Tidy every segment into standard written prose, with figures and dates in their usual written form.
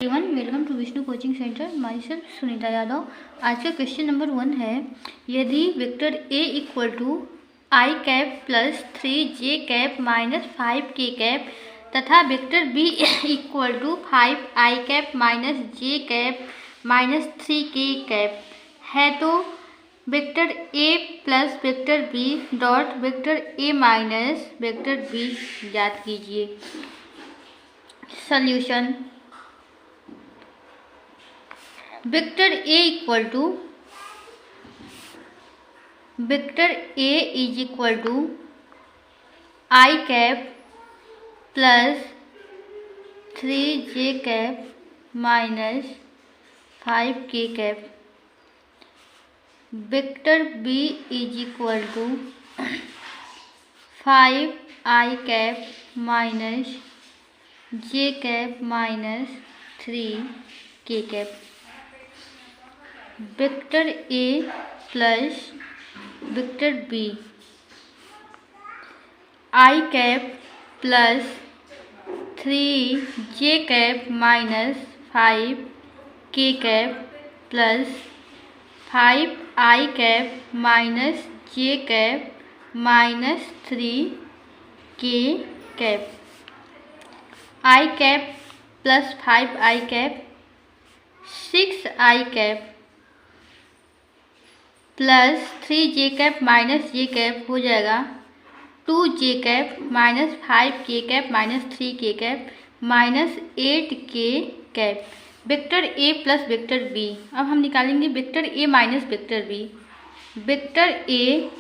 Welcome to Vishnu coaching centre. Myself Sunita Yadav. आज का question number 1 है, यदि vector A equal to I cap plus 3 J cap minus 5 K cap तथा vector B equal to 5 I cap minus J cap minus 3 K cap है, तो vector A plus vector B dot vector A minus vector B ज्ञात कीजिए। Solution, vector A equal to vector A is equal to I cap plus 3 J cap minus 5 K cap. Vector B is equal to 5 I cap minus J cap minus 3 K cap. Vector A plus vector B I cap plus 3 J cap minus 5 K cap plus 5 I cap minus J cap minus 3 K cap. I cap plus 5 I cap 6 I cap plus 3 J cap minus J cap हो जाएगा 2 J cap minus 5 K cap minus 3 K cap minus 8 K cap. Vector A plus vector B, अब हम निकालेंगे vector A minus vector B. Vector A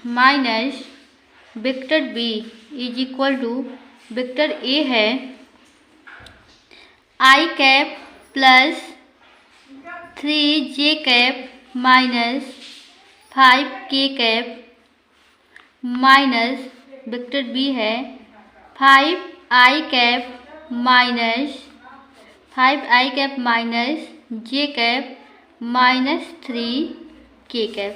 minus vector B is equal to vector A है I cap plus 3 J cap minus 5 K cap minus vector B है 5 I cap minus 5 I cap minus J cap minus 3 K cap.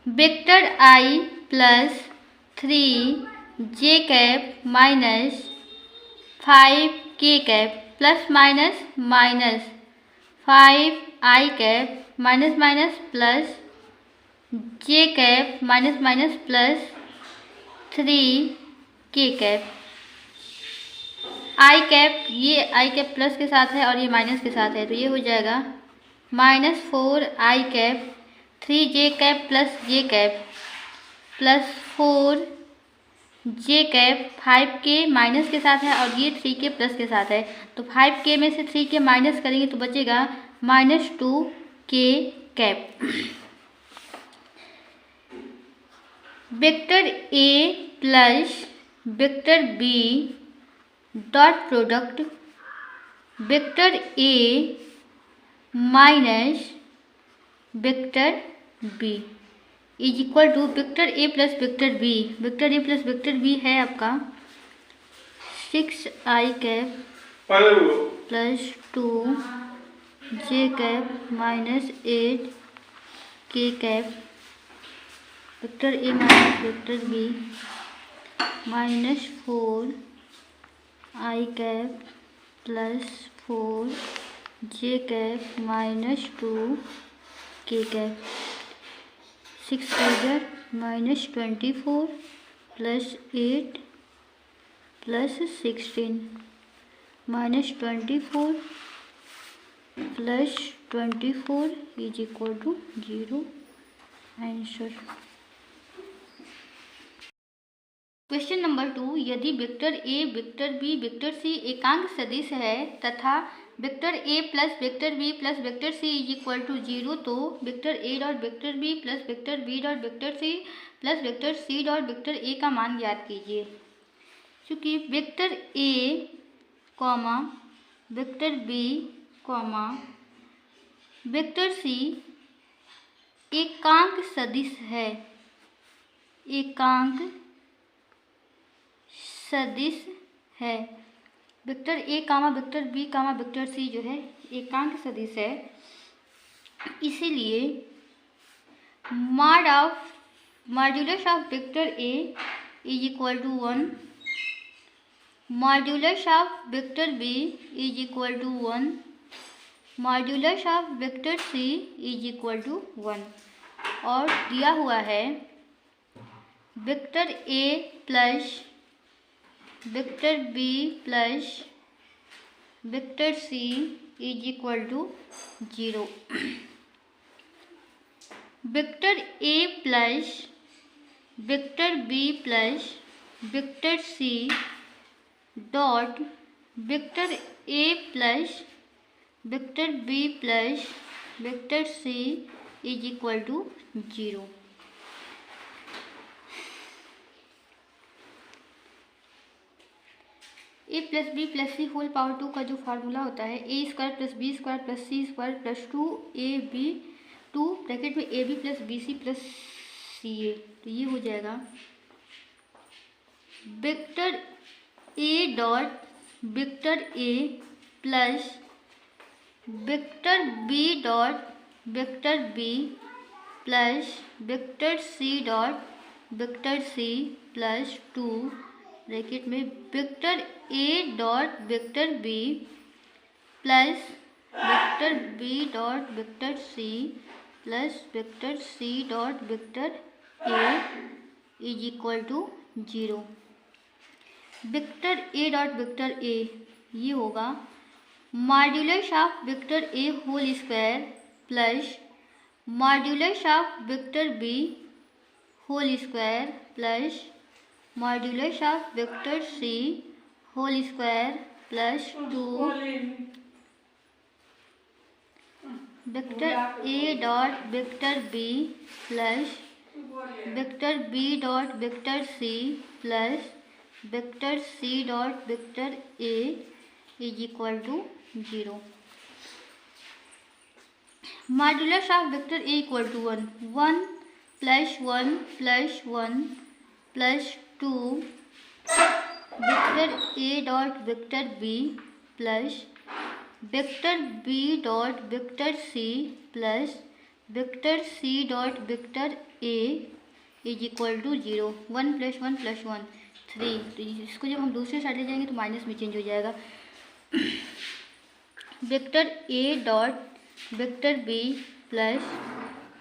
Vector I plus 3 J cap minus 5 K cap plus minus minus 5 I cap minus minus plus J cap minus minus plus 3 K cap. I cap, ये आई cap plus के साथ है और ये minus के साथ है, तो ये हो जाएगा minus 4 I cap 3 J cap plus J cap plus 4 J cap 5 के माइनस के साथ है और ये 3 के प्लस के साथ है, तो 5 के में से 3 के माइनस करेंगे तो बचेगा minus 2 K cap. Vector A plus vector B dot product vector A minus vector B is equal to vector A plus vector B. Vector A plus vector B है आपका 6 I cap plus 2 J cap minus 8 K cap. Vector A minus vector B minus 4 I cap plus 4 J cap minus 2 K cap. 6 इधर minus 24 plus 8 plus 16 minus 24 plus 24 is equal to 0। Answer. Question number 2, यदि vector A vector B vector C एकांक सदिश है तथा vector A plus vector B plus vector C is equal to 0, तो vector A dot vector B plus vector B dot vector C plus vector C dot vector A का मान ज्ञात कीजिए। क्योंकि vector A comma vector B comma vector C एकांक सदिश है, एकांक सदिश है। Vector A comma vector B comma vector C जो है एकांक सदिश है, इसीलिए modulus of vector A is equal to 1 modulus of vector B is equal to 1, modulus of vector C is equal to 1। और दिया हुआ है vector A plus vector B plus vector C is equal to 0। Vector A plus vector B plus vector C dot vector A plus vector B plus vector C is equal to 0। A plus B plus C whole power 2 का जो formula होता है A square plus B square plus C square plus 2ab 2 bracket में A B plus B C plus C A, तो ये हो जाएगा vector A dot vector A plus vector B dot vector B plus vector C dot vector C plus 2 bracket में vector A dot vector B plus vector B dot vector C plus vector C dot vector A is equal to 0। Vector A dot vector A ये होगा modulus of vector A whole square plus modulus of vector B whole square plus modulus of vector C whole square plus 2 vector A dot vector B plus vector B dot vector C plus vector C dot vector A is equal to 0। Modulus of vector A equal to 1, 1 plus 1 plus 1 plus 2 vector A dot vector B plus vector B dot vector C plus vector C dot vector A is equal to 0। 1 plus 1 plus 1 3, तो इसको जब हम दूसरे side ले जाएंगे तो minus में change हो जाएगा। Vector A dot vector B plus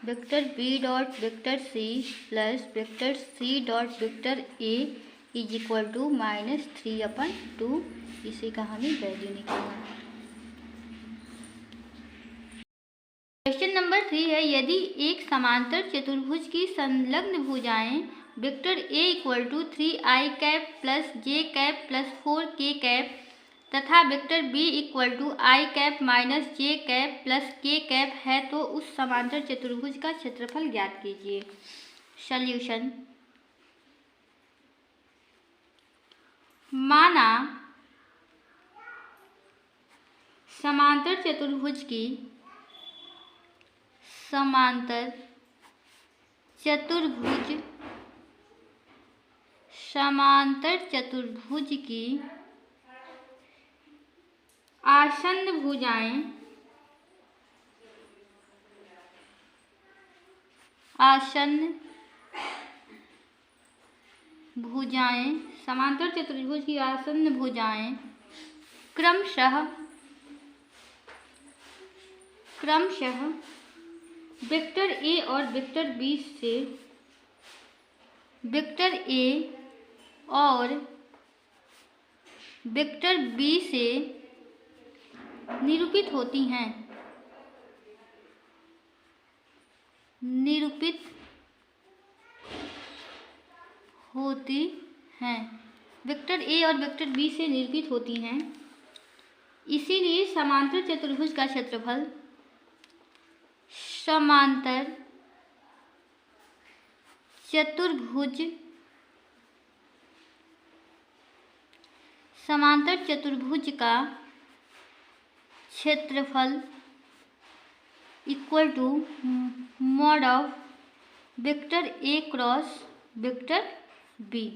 vector B dot vector C plus vector C dot vector A is equal to -3/2। इसी का हमें वैल्यू निकालना है। क्वेश्चन नंबर 3 है यदि एक समांतर चतुर्भुज की संलग्न भुजाएं vector A equal to 3i cap plus J cap plus 4k cap तथा vector B equal to i cap minus J cap plus k cap है तो उस समांतर चतुर्भुज का क्षेत्रफल ज्ञात कीजिए। सॉल्यूशन, माना समांतर चतुर्भुज की आसन्न भुजाएं समांतर चतुर्भुज की आसन्न भुजाएं क्रमशः वेक्टर ए और वेक्टर बी से वेक्टर ए और वेक्टर बी से निरूपित होती हैं। वेक्टर ए और वेक्टर बी से निरूपित होती हैं। इसीलिए समांतर चतुर्भुज का क्षेत्रफल समांतर चतुर्भुज का क्षेत्रफल equal to mod of vector A cross vector B.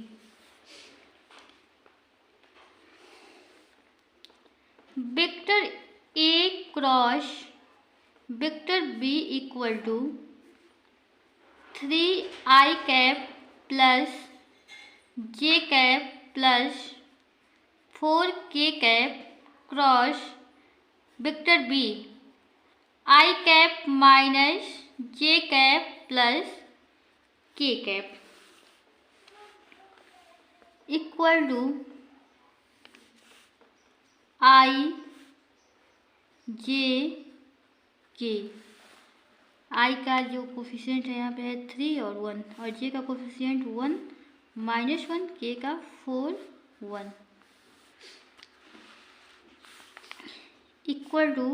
Vector A cross vector B equal to 3i cap plus J cap plus 4k cross vector B i minus j plus k equal to i j k। i का जो coefficient है यहाँ पे है 3 और 1 और j का coefficient 1 -1 k का 4 1 इक्वल टू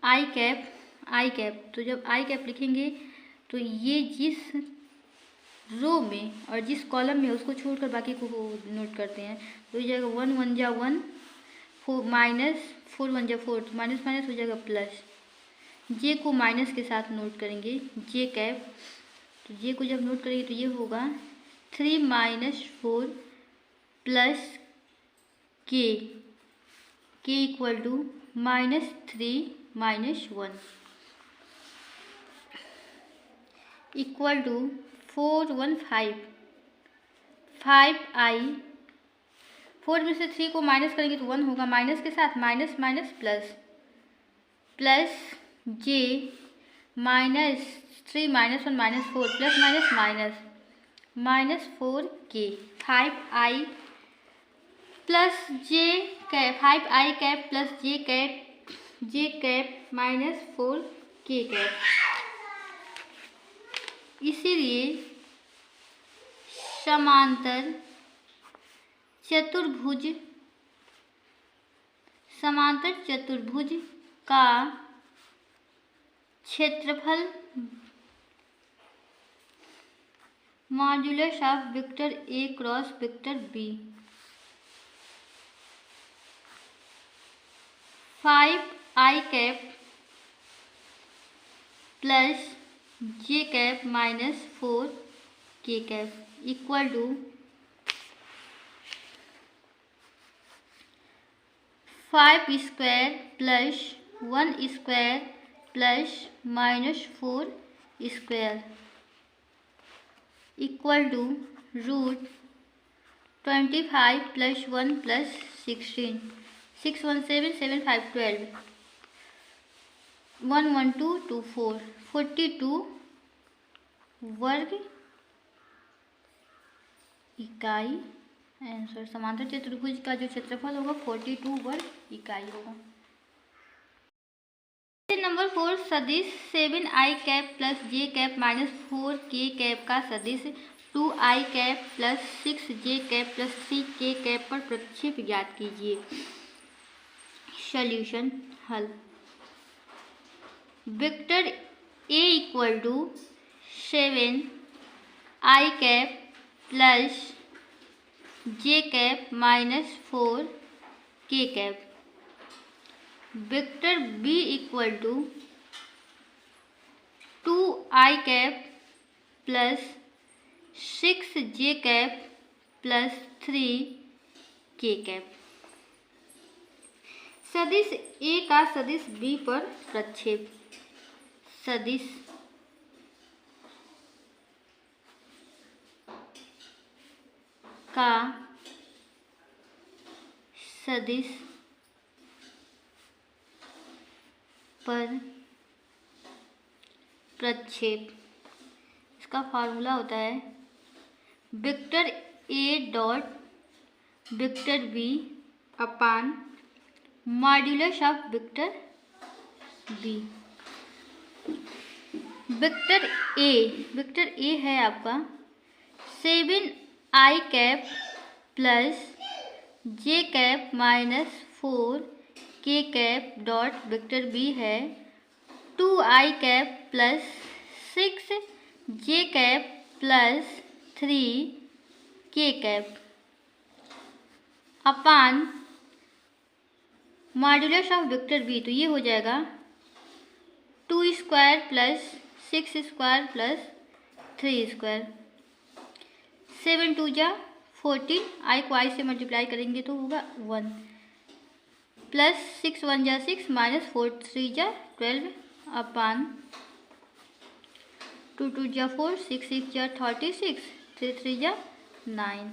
i कैप। तो जब i कैप लिखेंगे तो ये जिस रो में और जिस कॉलम में उसको छोड़कर बाकी को नोट करते हैं तो हो जाएगा 1 1 जा 1 4 -4 1 जा 4 तो माइनस माइनस हो जाएगा प्लस। जे को माइनस के साथ नोट करेंगे जे कैप। तो जे को जब नोट करेंगे तो ये होगा 3 - 4 प्लस के equal to -3 - 1 equal to 4 1 5i। 4 में से 3 को माइनस करेंगे तो 1 होगा माइनस के साथ minus minus plus J -3 -1 -4 plus minus -4k 5i plus J cap 5i cap plus J cap -4k cap. इसीलिए समांतर चतुर्भुज का क्षेत्रफल modulus of vector A cross vector B 5i cap plus J cap -4k cap equal to 5 square plus 1 square plus -4 square equal to √25 plus 1 plus 16 6 1 7 7 5 12 1 1 2 2 4 42 वर्ग इकाई answer. समांतर चतुर्भुज का जो क्षेत्रफल होगा 42 वर्ग इकाई होगा। नंबर 4 सदिश 7i cap plus J cap -4k cap का सदिश 2i cap plus 6j cap plus 3k cap पर प्रक्षेप ज्ञात कीजिए। सॉल्यूशन हल। Vector A equal to 7i cap plus J cap -4k cap. Vector B equal to 2i cap plus 6j cap plus 3k cap. सदिश A का सदिश B पर प्रक्षेप। सदिश का सदिश पर प्रक्षेप। इसका फार्मूला होता है vector A dot vector B upon modulus of vector B. Vector A है आपका 7i cap plus J cap -4k cap dot vector B है 2i cap plus 6j cap plus 3k cap upon modulus of vector B. तो ये हो जाएगा 2 square plus 6 square plus 3 square 7 2 जा 14 i को i से मल्टीप्लाई करेंगे तो होगा 1 प्लस 6 1 जा 6 -4 3 जा 12 अपान 2 2 जा 4 6 6 जा 36 3 3 जा 9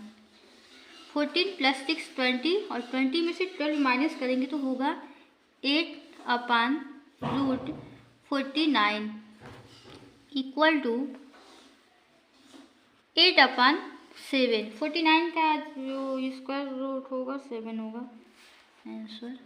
14 प्लस 6 20 और 20 में से 12 माइनस करेंगे तो होगा 8/√49 इक्वल टू 8/7। 49 का जो स्क्वायर रूट होगा 7 होगा आंसर।